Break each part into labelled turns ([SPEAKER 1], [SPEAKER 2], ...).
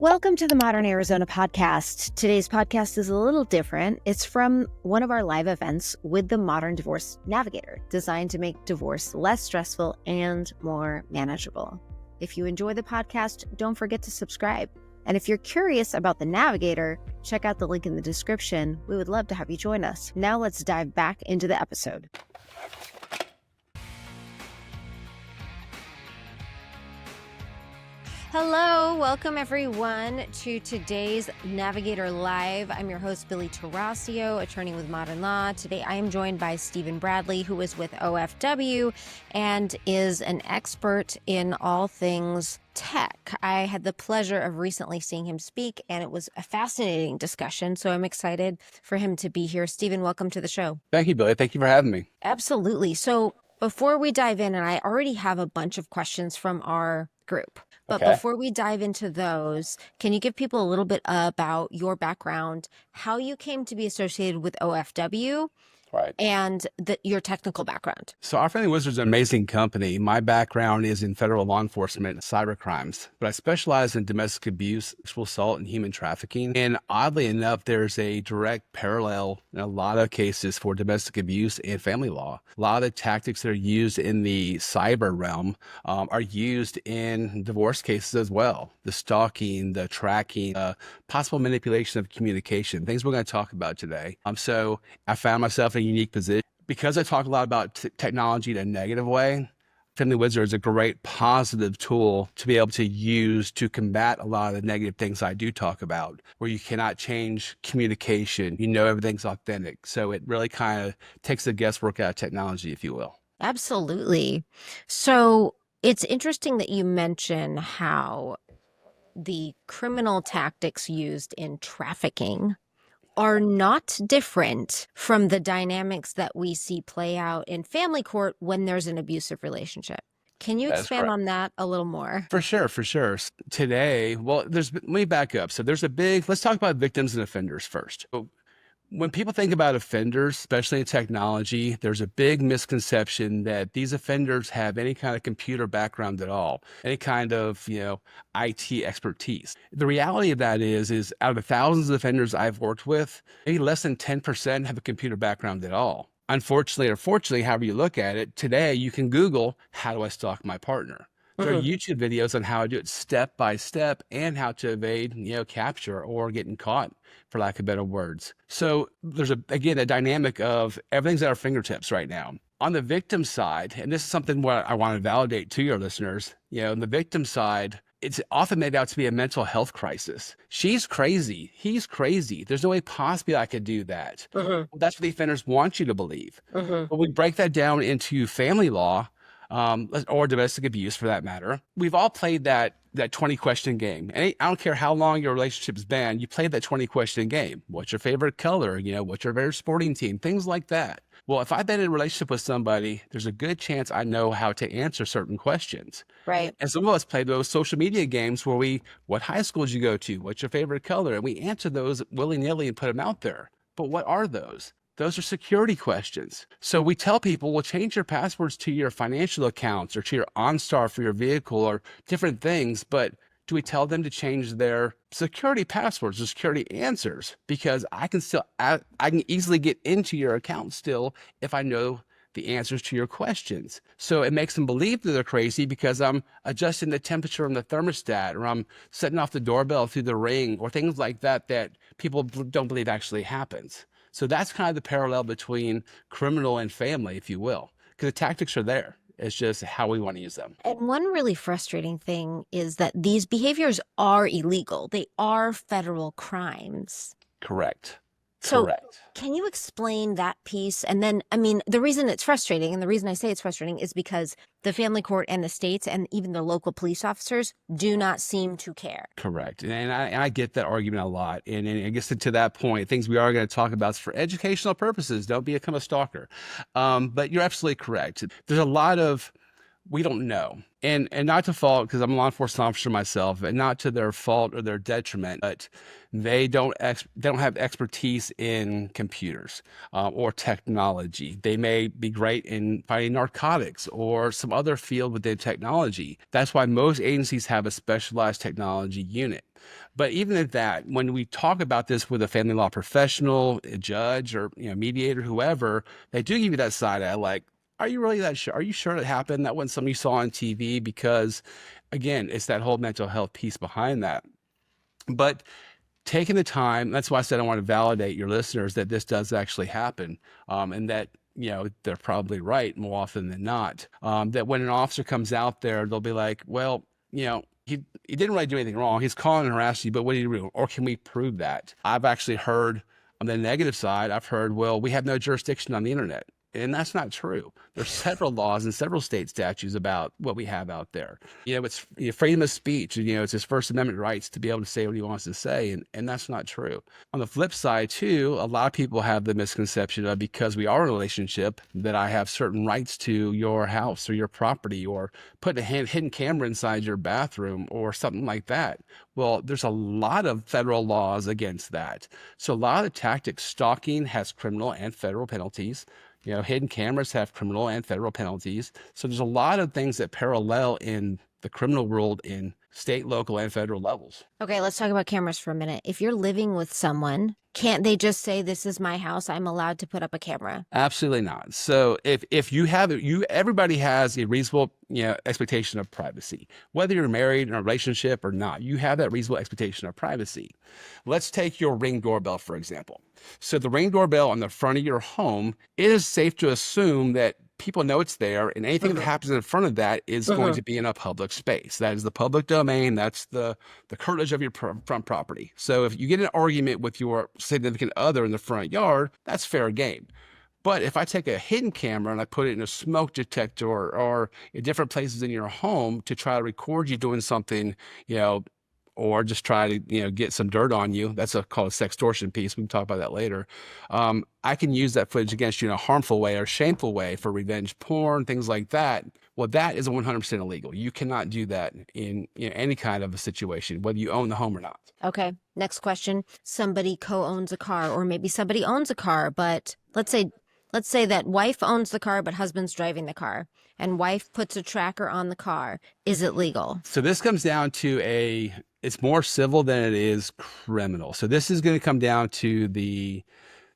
[SPEAKER 1] Welcome to the Modern Arizona podcast. Today's podcast is a little different. It's from one of our live events with the Modern Divorce Navigator, designed to make divorce less stressful and more manageable. If you enjoy the podcast, don't forget to subscribe. And if you're curious about the Navigator, check out the link in the description. We would love to have you join us. Now let's dive back into the episode. Hello, welcome everyone to today's Navigator Live. I'm your host, Billie Tarascio, attorney with Modern Law. Today I am joined by Stephen Bradley, who is with OFW and is an expert in all things tech. I had the pleasure of recently seeing him speak, and it was a fascinating discussion, so I'm excited for him to be here. Stephen, welcome to the show.
[SPEAKER 2] Thank you, Billy. Thank you for having me.
[SPEAKER 1] Absolutely. So before we dive in, and I already have a bunch of questions from our group, but before we dive into those, can you give people a little bit about your background, how you came to be associated with OFW,
[SPEAKER 2] Right.
[SPEAKER 1] and your technical background?
[SPEAKER 2] So Our Family Wizard is an amazing company. My background is in federal law enforcement and cyber crimes, but I specialize in domestic abuse, sexual assault, and human trafficking. And oddly enough, there's a direct parallel in a lot of cases for domestic abuse and family law. A lot of the tactics that are used in the cyber realm are used in divorce cases as well. The stalking, the tracking, possible manipulation of communication, things we're going to talk about today. So I found myself in a unique position. Because I talk a lot about technology in a negative way, Family Wizard is a great positive tool to be able to use to combat a lot of the negative things I do talk about, where you cannot change communication, everything's authentic. So it really kind of takes the guesswork out of technology, if you will.
[SPEAKER 1] Absolutely. So it's interesting that you mention how the criminal tactics used in trafficking are not different from the dynamics that we see play out in family court when there's an abusive relationship. Can you expand on that a little more?
[SPEAKER 2] For sure. Today, let me back up. So let's talk about victims and offenders first. When people think about offenders, especially in technology, there's a big misconception that these offenders have any kind of computer background at all, any kind of, IT expertise. The reality of that is out of the thousands of offenders I've worked with, maybe less than 10% have a computer background at all. Unfortunately or fortunately, however you look at it, today you can Google, how do I stalk my partner? There are YouTube videos on how to do it step by step and how to evade, capture or getting caught, for lack of better words. So there's a dynamic of everything's at our fingertips right now. On the victim side, and this is something what I want to validate to your listeners, on the victim side, it's often made out to be a mental health crisis. She's crazy. He's crazy. There's no way possibly I could do that. Well, that's what the offenders want you to believe. But we break that down into family law, or domestic abuse for that matter. We've all played that 20-question game. And I don't care how long your relationship's been, you played that 20-question game. What's your favorite color? What's your favorite sporting team? Things like that. Well, if I've been in a relationship with somebody, there's a good chance I know how to answer certain questions.
[SPEAKER 1] Right.
[SPEAKER 2] And some of us play those social media games where what high school did you go to? What's your favorite color? And we answer those willy-nilly and put them out there. But what are those? Those are security questions. So we tell people, well, change your passwords to your financial accounts or to your OnStar for your vehicle or different things. But do we tell them to change their security passwords or security answers? Because I can easily get into your account still if I know the answers to your questions. So it makes them believe that they're crazy because I'm adjusting the temperature on the thermostat, or I'm setting off the doorbell through the Ring, or things like that people don't believe actually happens. So that's kind of the parallel between criminal and family, if you will, because the tactics are there. It's just how we want to use them.
[SPEAKER 1] And one really frustrating thing is that these behaviors are illegal. They are federal crimes.
[SPEAKER 2] Correct.
[SPEAKER 1] So can you explain that piece? And then, the reason it's frustrating, and the reason I say it's frustrating, is because the family court and the states and even the local police officers do not seem to care.
[SPEAKER 2] Correct. And I get that argument a lot. And I guess to that point, things we are going to talk about is for educational purposes. Don't become a stalker. But you're absolutely correct. There's a lot of We don't know. And not to fault, because I'm a law enforcement officer myself, and not to their fault or their detriment, but they don't have expertise in computers or technology. They may be great in fighting narcotics or some other field within technology. That's why most agencies have a specialized technology unit. But even at that, when we talk about this with a family law professional, a judge, or mediator, whoever, they do give you that side eye, like, are you really that sure? Are you sure it happened? That wasn't something you saw on TV? Because again, it's that whole mental health piece behind that. But taking the time, that's why I said I want to validate your listeners that this does actually happen, and that they're probably right more often than not. That when an officer comes out there, they'll be like, well, he didn't really do anything wrong. He's calling and harassing you, but what did he do? Or can we prove that? I've actually heard on the negative side, I've heard, well, we have no jurisdiction on the internet. And that's not true. There's several laws and several state statutes about what we have out there. It's freedom of speech. It's his First Amendment rights to be able to say what he wants to say. And that's not true. On the flip side, too, a lot of people have the misconception of because we are in a relationship that I have certain rights to your house or your property or putting a hidden camera inside your bathroom or something like that. Well, there's a lot of federal laws against that. So a lot of the tactics, stalking has criminal and federal penalties. Hidden cameras have criminal and federal penalties. So there's a lot of things that parallel in the criminal world in state, local, and federal levels.
[SPEAKER 1] Okay, let's talk about cameras for a minute. If you're living with someone, can't they just say, this is my house, I'm allowed to put up a camera?
[SPEAKER 2] Absolutely not. So if you have everybody has a reasonable expectation of privacy. Whether you're married in a relationship or not, you have that reasonable expectation of privacy. Let's take your Ring doorbell, for example. So the Ring doorbell on the front of your home, it is safe to assume that people know it's there, and anything that happens in front of that is going to be in a public space. That is the public domain. That's the curtilage of your front property. So if you get in an argument with your significant other in the front yard, that's fair game. But if I take a hidden camera and I put it in a smoke detector or in different places in your home to try to record you doing something, or just try to get some dirt on you, that's called a sextortion piece. We can talk about that later. I can use that footage against you in a harmful way or shameful way for revenge porn, things like that. Well, that is 100% illegal. You cannot do that in any kind of a situation, whether you own the home or not.
[SPEAKER 1] Okay, next question. Somebody co-owns a car, or maybe somebody owns a car, but let's say that wife owns the car, but husband's driving the car, and wife puts a tracker on the car. Is it legal?
[SPEAKER 2] So this comes down to it's more civil than it is criminal. So this is going to come down to the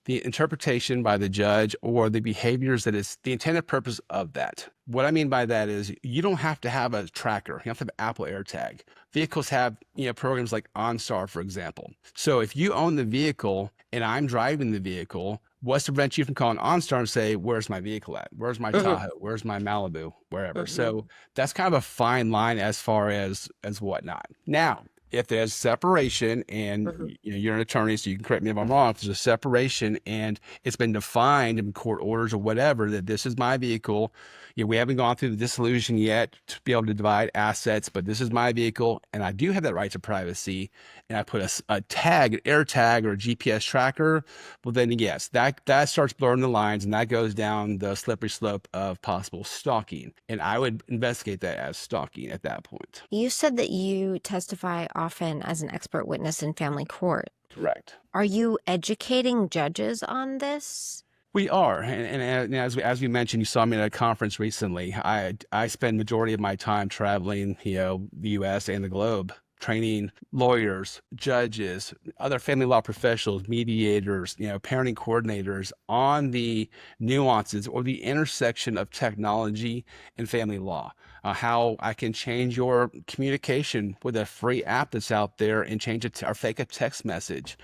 [SPEAKER 2] interpretation by the judge or the behaviors that is the intended purpose of that. What I mean by that is you don't have to have a tracker. You have to have Apple AirTag. Vehicles have, programs like OnStar, for example. So if you own the vehicle and I'm driving the vehicle, what's to prevent you from calling OnStar and say, where's my vehicle at? Where's my Tahoe? Where's my Malibu? Wherever. So that's kind of a fine line as far as whatnot. Now, if there's separation and you're an attorney, so you can correct me if I'm wrong, if there's a separation and it's been defined in court orders or whatever that this is my vehicle, we haven't gone through the dissolution yet to be able to divide assets, but this is my vehicle and I do have that right to privacy, and I put a tag, an air tag or a GPS tracker, well then yes, that starts blurring the lines and that goes down the slippery slope of possible stalking. And I would investigate that as stalking at that point.
[SPEAKER 1] You said that you testify often as an expert witness in family court.
[SPEAKER 2] Correct.
[SPEAKER 1] Are you educating judges on this?
[SPEAKER 2] We are, and as we mentioned, you saw me at a conference recently. I spend majority of my time traveling, the U.S. and the globe, training lawyers, judges, other family law professionals, mediators, parenting coordinators on the nuances or the intersection of technology and family law. How I can change your communication with a free app that's out there and change it or fake a text message.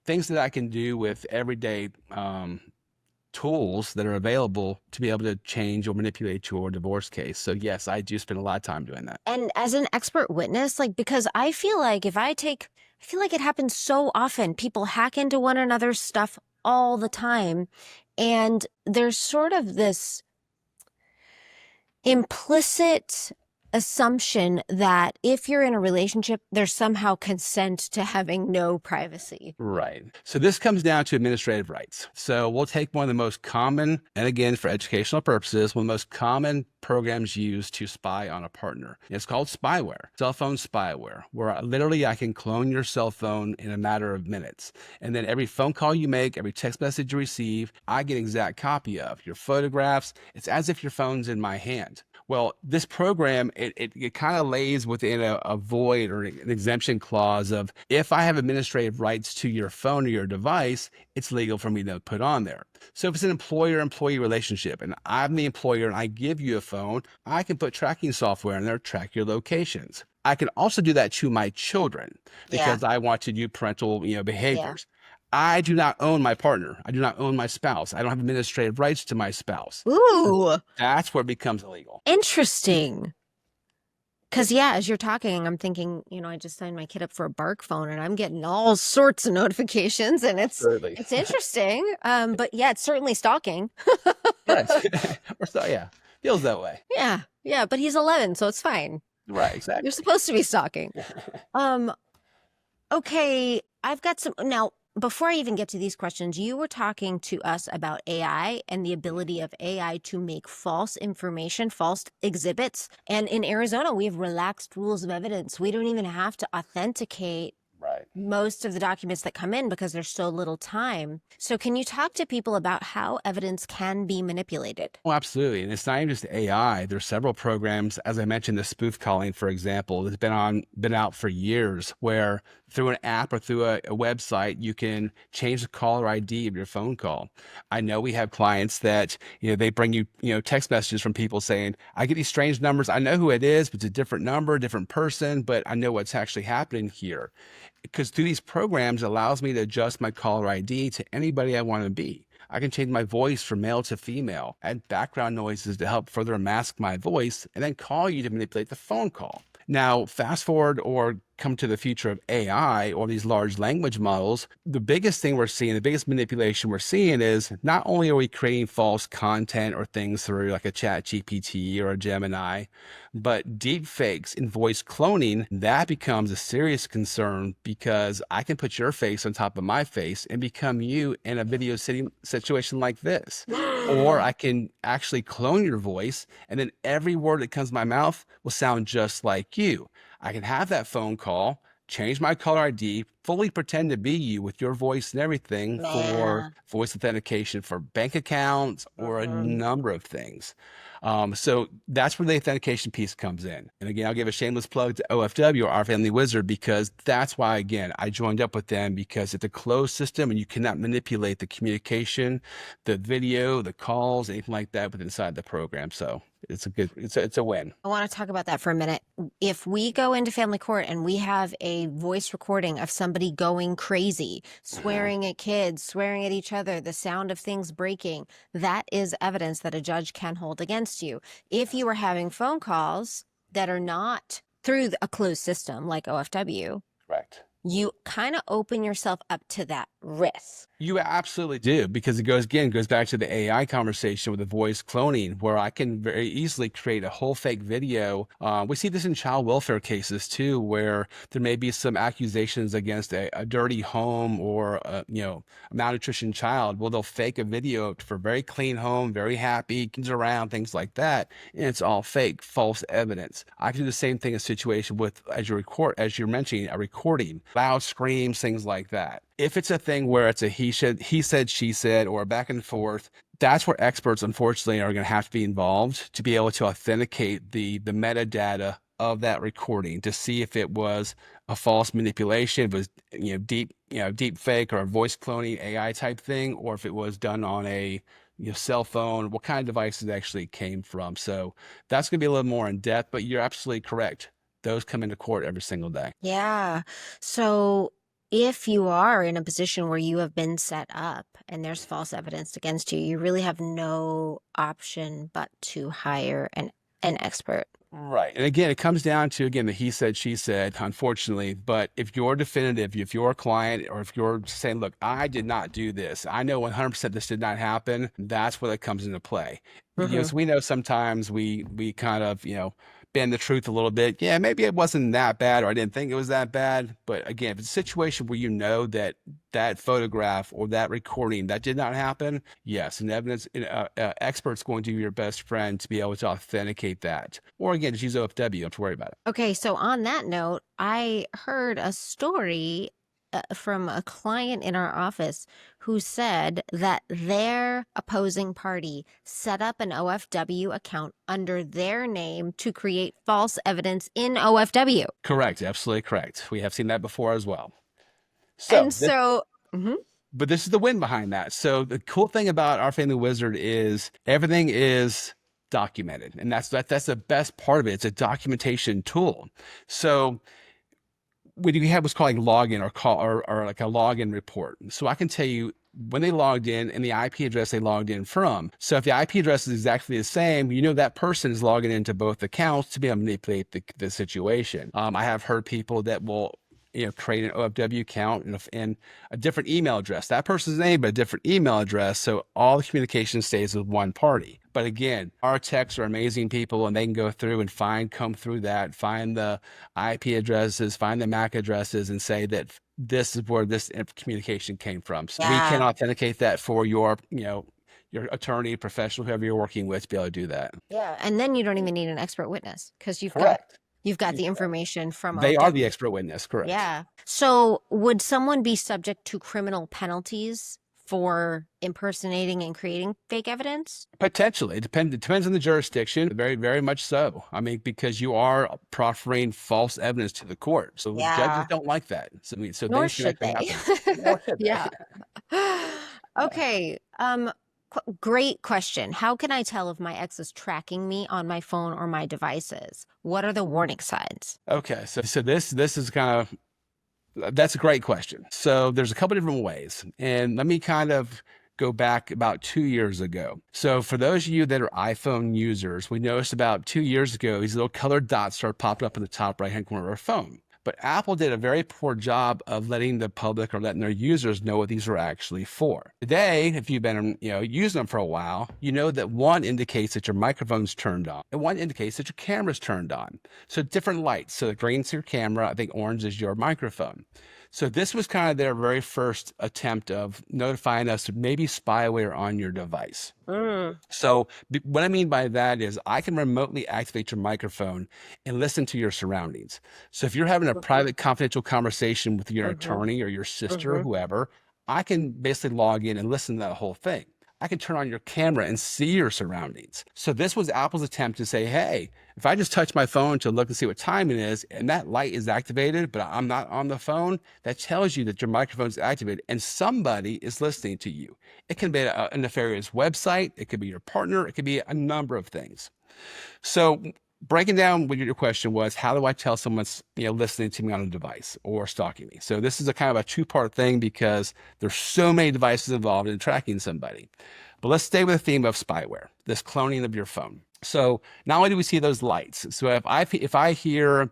[SPEAKER 2] Things that I can do with everyday tools that are available to be able to change or manipulate your divorce case. So yes, I do spend a lot of time doing that.
[SPEAKER 1] And as an expert witness, because I feel like I feel like it happens so often. People hack into one another's stuff all the time. And there's sort of this implicit assumption that if you're in a relationship, there's somehow consent to having no privacy.
[SPEAKER 2] Right. So this comes down to administrative rights. So we'll take one of the most common, and again, for educational purposes, one of the most common programs used to spy on a partner. It's called spyware, cell phone spyware, where literally I can clone your cell phone in a matter of minutes. And then every phone call you make, every text message you receive, I get an exact copy of your photographs. It's as if your phone's in my hand. Well, this program, it kind of lays within a void or an exemption clause of if I have administrative rights to your phone or your device, it's legal for me to put on there. So if it's an employer-employee relationship and I'm the employer and I give you a phone, I can put tracking software in there to track your locations. I can also do that to my children because I want to do parental, behaviors. I do not own my partner. I do not own my spouse. I don't have administrative rights to my spouse.
[SPEAKER 1] Ooh.
[SPEAKER 2] That's where it becomes illegal.
[SPEAKER 1] Interesting. Because, as you're talking, I'm thinking, I just signed my kid up for a bark phone and I'm getting all sorts of notifications and it's interesting. But it's certainly stalking.
[SPEAKER 2] Yes. Feels that way.
[SPEAKER 1] Yeah. But he's 11, so it's fine.
[SPEAKER 2] Right, exactly.
[SPEAKER 1] You're supposed to be stalking. Okay, I've got some now. Before I even get to these questions, you were talking to us about AI and the ability of AI to make false information, false exhibits. And in Arizona, we have relaxed rules of evidence. We don't even have to authenticate most of the documents that come in because there's so little time. So can you talk to people about how evidence can be manipulated?
[SPEAKER 2] Oh, absolutely. And it's not even just AI. There's several programs, as I mentioned, the spoof calling, for example, that's been out for years, where through an app or through a website, you can change the caller ID of your phone call. I know we have clients that, they bring you, text messages from people saying, I get these strange numbers. I know who it is, but it's a different number, different person, but I know what's actually happening here. Because through these programs, it allows me to adjust my caller ID to anybody I want to be. I can change my voice from male to female, add background noises to help further mask my voice, and then call you to manipulate the phone call. Now, fast forward or come to the future of AI or these large language models, the biggest thing we're seeing, the biggest manipulation we're seeing is not only are we creating false content or things through like a chat GPT or a Gemini, but deep fakes and voice cloning, that becomes a serious concern because I can put your face on top of my face and become you in a video situation like this. Or I can actually clone your voice and then every word that comes to my mouth will sound just like you. I can have that phone call, change my caller ID, fully pretend to be you with your voice and everything for voice authentication for bank accounts or a number of things. So that's where the authentication piece comes in. And again, I'll give a shameless plug to OFW or Our Family Wizard, because that's why, again, I joined up with them, because it's a closed system and you cannot manipulate the communication, the video, the calls, anything like that within inside the program. So it's a win.
[SPEAKER 1] I want to talk about that for a minute. If we go into family court and we have a voice recording of somebody going crazy, swearing at kids, swearing at each other, the sound of things breaking, that is evidence that a judge can hold against you. If you are having phone calls that are not through a closed system like OFW,
[SPEAKER 2] Correct.
[SPEAKER 1] You kind of open yourself up to that risk.
[SPEAKER 2] You absolutely do, because it goes back to the AI conversation with the voice cloning, where I can very easily create a whole fake video. We see this in child welfare cases too, where there may be some accusations against a dirty home or a malnutrition child. Well, they'll fake a video for a very clean home, very happy, kids around, things like that, and it's all fake, false evidence. I can do the same thing in a situation with, as you're mentioning, a recording, loud screams, things like that. If it's a thing where it's a he said, she said, or a back and forth, that's where experts, unfortunately, are going to have to be involved to be able to authenticate the metadata of that recording to see if it was a false manipulation, if it was deep fake or a voice cloning AI type thing, or if it was done on a cell phone, what kind of devices it actually came from. So that's going to be a little more in depth, but you're absolutely correct. Those come into court every single day.
[SPEAKER 1] Yeah. So if you are in a position where you have been set up and there's false evidence against you, you really have no option but to hire an expert.
[SPEAKER 2] Right. And again, it comes down to, the he said, she said, unfortunately. But if you're definitive, if you're a client, or if you're saying, look, I did not do this, I know 100% this did not happen, that's where that comes into play. So we know sometimes we kind of, bend the truth a little bit. Yeah, maybe it wasn't that bad, or I didn't think it was that bad. But again, if it's a situation where you know that that photograph or that recording that did not happen, yes, an evidence expert's going to be your best friend to be able to authenticate that. Or again, just use OFW. Don't have to worry about it.
[SPEAKER 1] Okay, so on that note, I heard a story from a client in our office who said that their opposing party set up an OFW account under their name to create false evidence in OFW.
[SPEAKER 2] Correct, absolutely correct. We have seen that before as well. So,
[SPEAKER 1] And so, mhm.
[SPEAKER 2] but this is the win behind that. So the cool thing about our family wizard is everything is documented, and that's the best part of it. It's a documentation tool. So we have what's called a login or like a login report. So I can tell you when they logged in and the IP address they logged in from. So if the IP address is exactly the same, you know that person is logging into both accounts to be able to manipulate the situation. I have heard people that will create an OFW account and a different email address. That person's name, but a different email address. So all the communication stays with one party. But again, our techs are amazing people, and they can go through and come through that, find the IP addresses, find the MAC addresses, and say that this is where this communication came from. So we can authenticate that for your attorney, professional, whoever you're working with, to be able to do that.
[SPEAKER 1] Yeah, and then you don't even need an expert witness because you've got the information from
[SPEAKER 2] They are the expert witness, correct?
[SPEAKER 1] Yeah. So would someone be subject to criminal penalties for impersonating and creating fake evidence?
[SPEAKER 2] Potentially. It depends on the jurisdiction. Very, very much so. I mean, because you are proffering false evidence to the court. So judges don't like that. So,
[SPEAKER 1] Nor should they. Yeah. Okay. Great question. How can I tell if my ex is tracking me on my phone or my devices? What are the warning signs?
[SPEAKER 2] Okay. So this is that's a great question. So there's a couple different ways. And let me kind of go back about 2 years ago. So for those of you that are iPhone users, we noticed about 2 years ago, these little colored dots started popping up in the top right-hand corner of our phone. But Apple did a very poor job of letting the public or letting their users know what these are actually for. Today, if you've been using them for a while, you know that one indicates that your microphone's turned on and one indicates that your camera's turned on. So different lights. So the green's your camera, I think orange is your microphone. So this was kind of their very first attempt of notifying us of maybe spyware on your device. So what I mean by that is I can remotely activate your microphone and listen to your surroundings. So if you're having a private confidential conversation with your attorney or your sister or whoever, I can basically log in and listen to that whole thing. I can turn on your camera and see your surroundings. So this was Apple's attempt to say, hey, if I just touch my phone to look and see what time it is, and that light is activated, but I'm not on the phone, that tells you that your microphone is activated and somebody is listening to you. It can be a nefarious website. It could be your partner. It could be a number of things. So breaking down what your question was, how do I tell someone's listening to me on a device or stalking me? So this is a kind of a two-part thing because there's so many devices involved in tracking somebody. But let's stay with the theme of spyware, this cloning of your phone. So not only do we see those lights, so if I hear,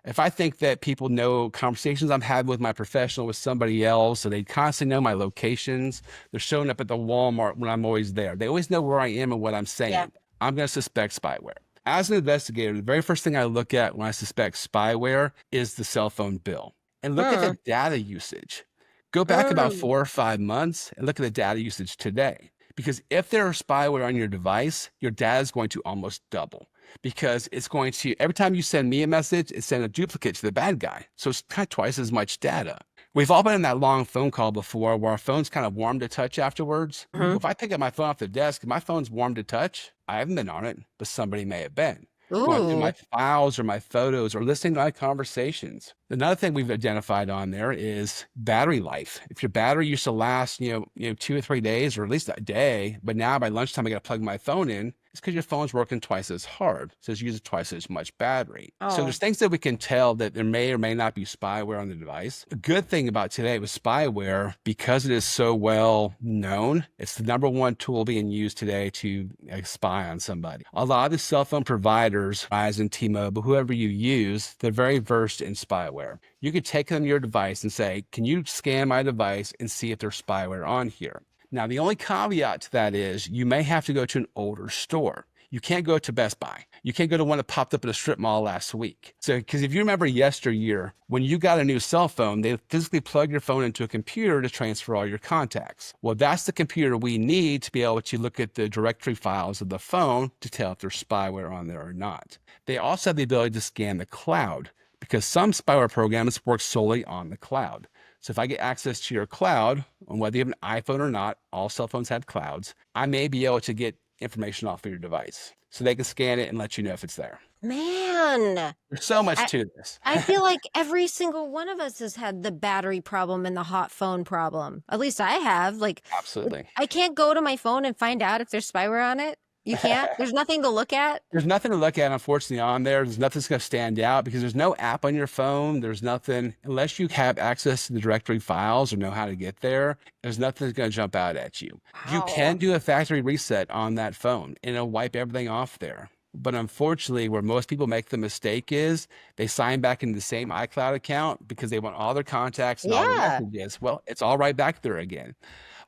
[SPEAKER 2] if I think that people know conversations I'm having with my professional with somebody else, so they constantly know my locations, they're showing up at the Walmart when I'm always there. They always know where I am and what I'm saying. Yeah. I'm going to suspect spyware. As an investigator, the very first thing I look at when I suspect spyware is the cell phone bill and look at the data usage. Go back about 4 or 5 months and look at the data usage today. Because if there's spyware on your device, your data is going to almost double. Because it's going to, every time you send me a message, it's sending a duplicate to the bad guy. So it's kind of twice as much data. We've all been in that long phone call before where our phone's kind of warm to touch afterwards. Well, if I pick up my phone off the desk and my phone's warm to touch, I haven't been on it, but somebody may have been. Going through my files or my photos or listening to my conversations. Another thing we've identified on there is battery life. If your battery used to last, 2 or 3 days or at least a day, but now by lunchtime I got to plug my phone in, it's because your phone's working twice as hard. So it's using twice as much battery. So there's things that we can tell that there may or may not be spyware on the device. The good thing about today with spyware, because it is so well known, it's the #1 tool being used today to spy on somebody. A lot of the cell phone providers, Verizon, T-Mobile, whoever you use, they're very versed in spyware. You could take them your device and say, can you scan my device and see if there's spyware on here? Now, the only caveat to that is you may have to go to an older store. You can't go to Best Buy. You can't go to one that popped up in a strip mall last week. So, because if you remember yesteryear, when you got a new cell phone, they physically plug your phone into a computer to transfer all your contacts. Well, that's the computer we need to be able to look at the directory files of the phone to tell if there's spyware on there or not. They also have the ability to scan the cloud, because some spyware programs work solely on the cloud. So if I get access to your cloud, and whether you have an iPhone or not, all cell phones have clouds, I may be able to get information off of your device. So they can scan it and let you know if it's there.
[SPEAKER 1] Man,
[SPEAKER 2] There's so much to this.
[SPEAKER 1] I feel like every single one of us has had the battery problem and the hot phone problem. At least I have. Like,
[SPEAKER 2] Absolutely.
[SPEAKER 1] I can't go to my phone and find out if there's spyware on it. You can't? There's nothing to look at?
[SPEAKER 2] There's nothing to look at, unfortunately, on there. There's nothing that's going to stand out because there's no app on your phone. There's nothing, unless you have access to the directory files or know how to get there, there's nothing that's going to jump out at you.
[SPEAKER 1] Wow.
[SPEAKER 2] You can do a factory reset on that phone and it'll wipe everything off there. But unfortunately, where most people make the mistake is they sign back into the same iCloud account because they want all their contacts and all their messages. Well, it's all right back there again.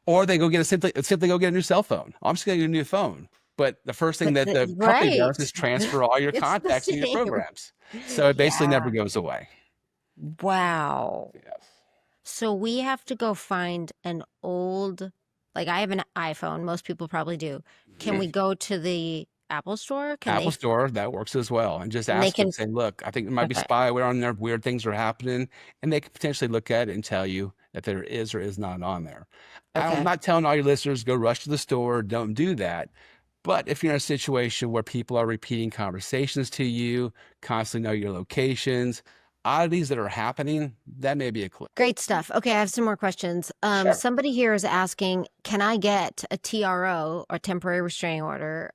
[SPEAKER 2] Or they go get simply go get a new cell phone. I'm just going to get a new phone. But the first thing that the company does is transfer all your contacts and your programs. So it basically never goes away.
[SPEAKER 1] Wow.
[SPEAKER 2] Yes.
[SPEAKER 1] So we have to go find an old, like I have an iPhone. Most people probably do. Can we go to the Apple Store?
[SPEAKER 2] Apple Store, that works as well. And just ask them, say, look, I think there might be spyware on there. Weird things are happening. And they can potentially look at it and tell you that there is or is not on there. I'm not telling all your listeners, go rush to the store. Don't do that. But if you're in a situation where people are repeating conversations to you, constantly know your locations, oddities that are happening, that may be a clue.
[SPEAKER 1] Great stuff. Okay, I have some more questions. Somebody here is asking, can I get a TRO, or temporary restraining order,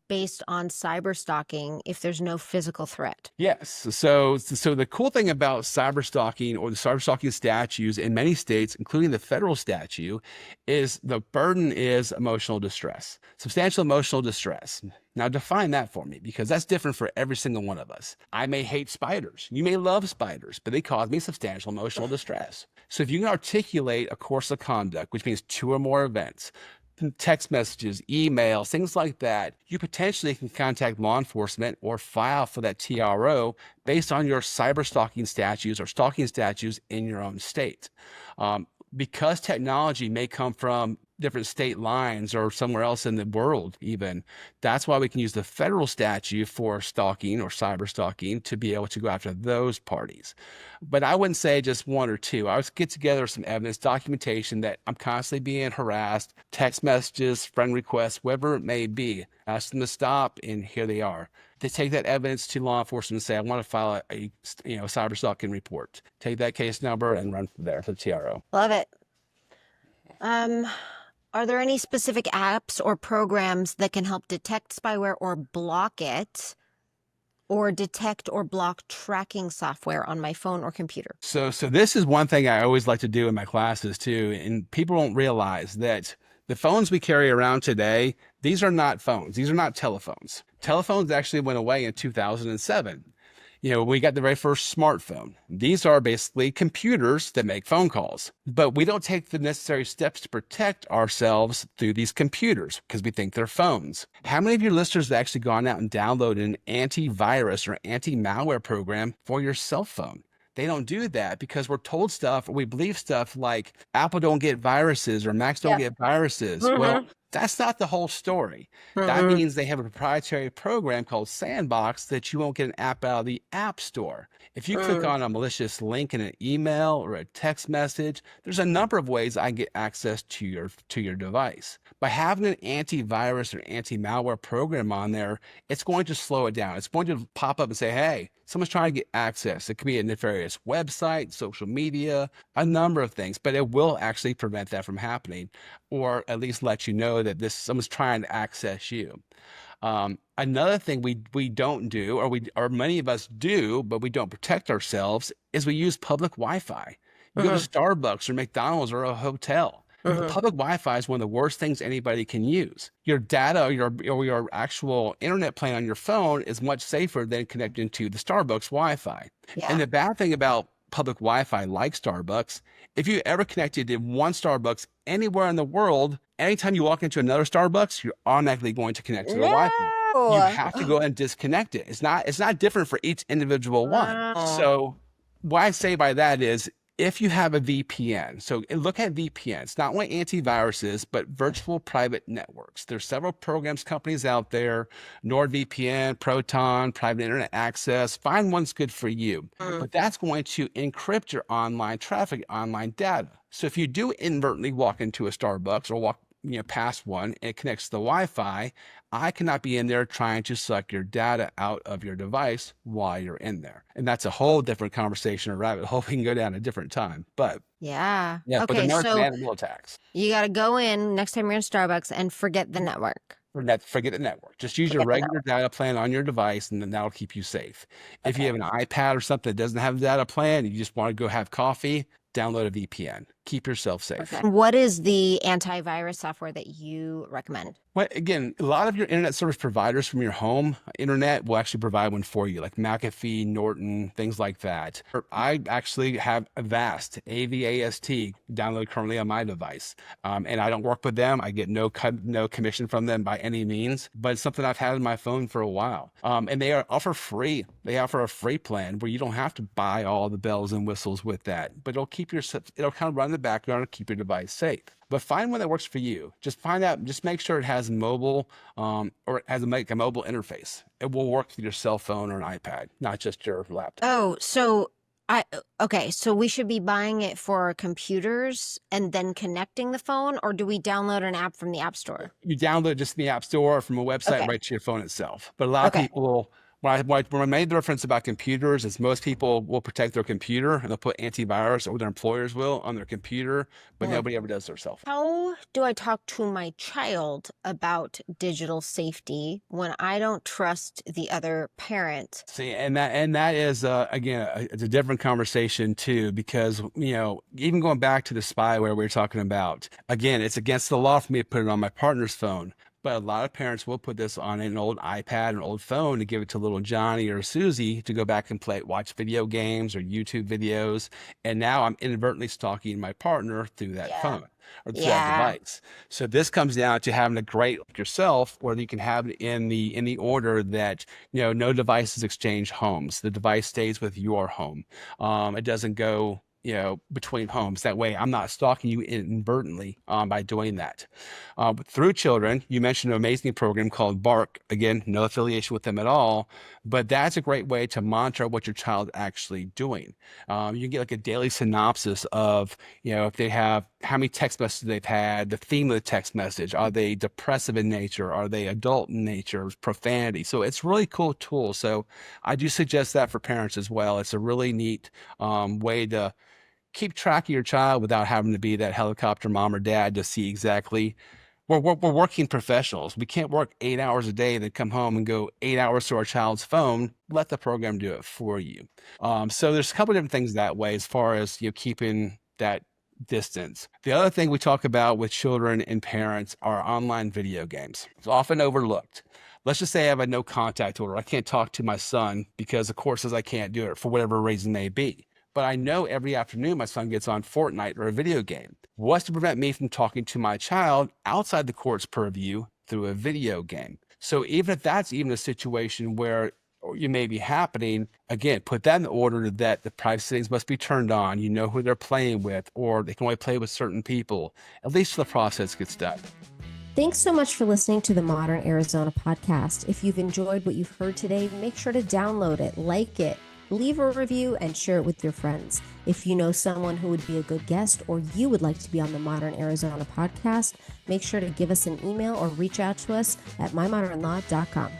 [SPEAKER 1] based on cyber stalking if there's no physical threat?
[SPEAKER 2] Yes. So the cool thing about cyber stalking, or the cyber stalking statutes in many states, including the federal statute, is the burden is emotional distress, substantial emotional distress. Now define that for me, because that's different for every single one of us. I may hate spiders. You may love spiders, but they cause me substantial emotional distress. So if you can articulate a course of conduct, which means 2 or more events, text messages, emails, things like that, you potentially can contact law enforcement or file for that TRO based on your cyber stalking statutes or stalking statutes in your own state. Because technology may come from different state lines or somewhere else in the world even, that's why we can use the federal statute for stalking or cyber stalking to be able to go after those parties. But I wouldn't say just 1 or 2. I would get together some evidence, documentation that I'm constantly being harassed, text messages, friend requests, whatever it may be. Ask them to stop, and here they are. They take that evidence to law enforcement and say, I want to file a cyber stalking report. Take that case number and run from there to the TRO.
[SPEAKER 1] Love it. Are there any specific apps or programs that can help detect spyware or block it, or detect or block tracking software on my phone or computer?
[SPEAKER 2] So this is one thing I always like to do in my classes too, and people don't realize that the phones we carry around today, these are not phones. These are not telephones. Telephones actually went away in 2007. We got the very first smartphone. These are basically computers that make phone calls, but we don't take the necessary steps to protect ourselves through these computers because we think they're phones. How many of your listeners have actually gone out and downloaded an antivirus or anti-malware program for your cell phone? They don't do that because we're told stuff, or we believe stuff like Apple don't get viruses or Macs don't get viruses. Well, that's not the whole story. That means they have a proprietary program called Sandbox that you won't get an app out of the App Store. If you click on a malicious link in an email or a text message, there's a number of ways I can get access to your device. By having an antivirus or anti-malware program on there, it's going to slow it down. It's going to pop up and say, hey, someone's trying to get access. It could be a nefarious website, social media, a number of things, but it will actually prevent that from happening, or at least let you know that someone's trying to access you. Another thing we don't do, or many of us do, but we don't protect ourselves, is we use public Wi-Fi. You go to Starbucks or McDonald's or a hotel. Public Wi-Fi is one of the worst things anybody can use. Your data or your actual internet plan on your phone is much safer than connecting to the Starbucks Wi-Fi. And the bad thing about public Wi-Fi like Starbucks, if you ever connected to one Starbucks anywhere in the world, anytime you walk into another Starbucks, you're automatically going to connect to the Wi-Fi. You have to go and disconnect it. It's not different for each individual one.
[SPEAKER 1] Wow.
[SPEAKER 2] So what I say by that is if you have a VPN, so look at VPNs, not only antiviruses, but virtual private networks. There's several programs, companies out there, NordVPN, Proton, private internet access. Find one's good for you. But that's going to encrypt your online traffic, online data. So if you do inadvertently walk into a Starbucks or walk past one and it connects to the Wi-Fi, I cannot be in there trying to suck your data out of your device while you're in there. And that's a whole different conversation or rabbit hole we can go down a different time. But
[SPEAKER 1] yeah.
[SPEAKER 2] but
[SPEAKER 1] Okay,
[SPEAKER 2] the
[SPEAKER 1] so
[SPEAKER 2] animal attacks.
[SPEAKER 1] you got to go in next time you're in Starbucks and forget the network.
[SPEAKER 2] Forget the network. Just use your regular data plan on your device, and then that'll keep you safe. If you have an iPad or something that doesn't have a data plan, and you just want to go have coffee, download a VPN. Keep yourself safe.
[SPEAKER 1] Okay. What is the antivirus software that you recommend?
[SPEAKER 2] Well, again, a lot of your internet service providers from your home internet will actually provide one for you, like McAfee, Norton, things like that. I actually have Avast, AVAST, downloaded currently on my device. And I don't work with them. I get no commission from them by any means, but it's something I've had on my phone for a while. And they offer free. They offer a free plan where you don't have to buy all the bells and whistles with that, but it'll kind of run in the background and keep your device safe. But find one that works for you. Just make sure it has mobile, or it has a mobile interface. It will work with your cell phone or an iPad, not just your laptop.
[SPEAKER 1] Oh, so so we should be buying it for our computers and then connecting the phone, or do we download an app from the App Store?
[SPEAKER 2] You download it just in the App Store or from a website right to your phone itself. But a lot of people, when I made the reference about computers, is most people will protect their computer and they'll put antivirus, or their employers will, on their computer, but nobody ever does their cell phone.
[SPEAKER 1] How do I talk to my child about digital safety when I don't trust the other parent?
[SPEAKER 2] See, and that is again, it's a different conversation too, because even going back to the spyware we were talking about, again, it's against the law for me to put it on my partner's phone. But a lot of parents will put this on an old iPad, an old phone, to give it to little Johnny or Susie to go back and watch video games or YouTube videos. And now I'm inadvertently stalking my partner through that phone or through that device. So this comes down to having a great yourself, where you can have it in the order that no devices exchange homes. The device stays with your home. It doesn't go between homes. That way I'm not stalking you inadvertently by doing that. Through children, you mentioned an amazing program called Bark. Again, no affiliation with them at all, but that's a great way to monitor what your child is actually doing. You can get like a daily synopsis of, if they have, how many text messages they've had, the theme of the text message. Are they depressive in nature? Are they adult in nature? Profanity. So it's a really cool tool. So I do suggest that for parents as well. It's a really neat way to keep track of your child without having to be that helicopter mom or dad to see exactly. We're working professionals. We can't work 8 hours a day, then come home and go 8 hours to our child's phone. Let the program do it for you. So there's a couple of different things that way as far as keeping that distance. The other thing we talk about with children and parents are online video games. It's often overlooked. Let's just say I have a no contact order. I can't talk to my son because the court says I can't do it for whatever reason may be. But I know every afternoon my son gets on Fortnite or a video game. What's to prevent me from talking to my child outside the court's purview through a video game? So even if that's even a situation where you may be happening, again, put that in order that the privacy settings must be turned on. You know who they're playing with, or they can only play with certain people, at least till the process gets done.
[SPEAKER 1] Thanks so much for listening to the Modern Arizona podcast. If you've enjoyed what you've heard today, make sure to download it, like it, leave a review, and share it with your friends. If you know someone who would be a good guest, or you would like to be on the Modern Arizona podcast, make sure to give us an email or reach out to us at mymodernlaw.com.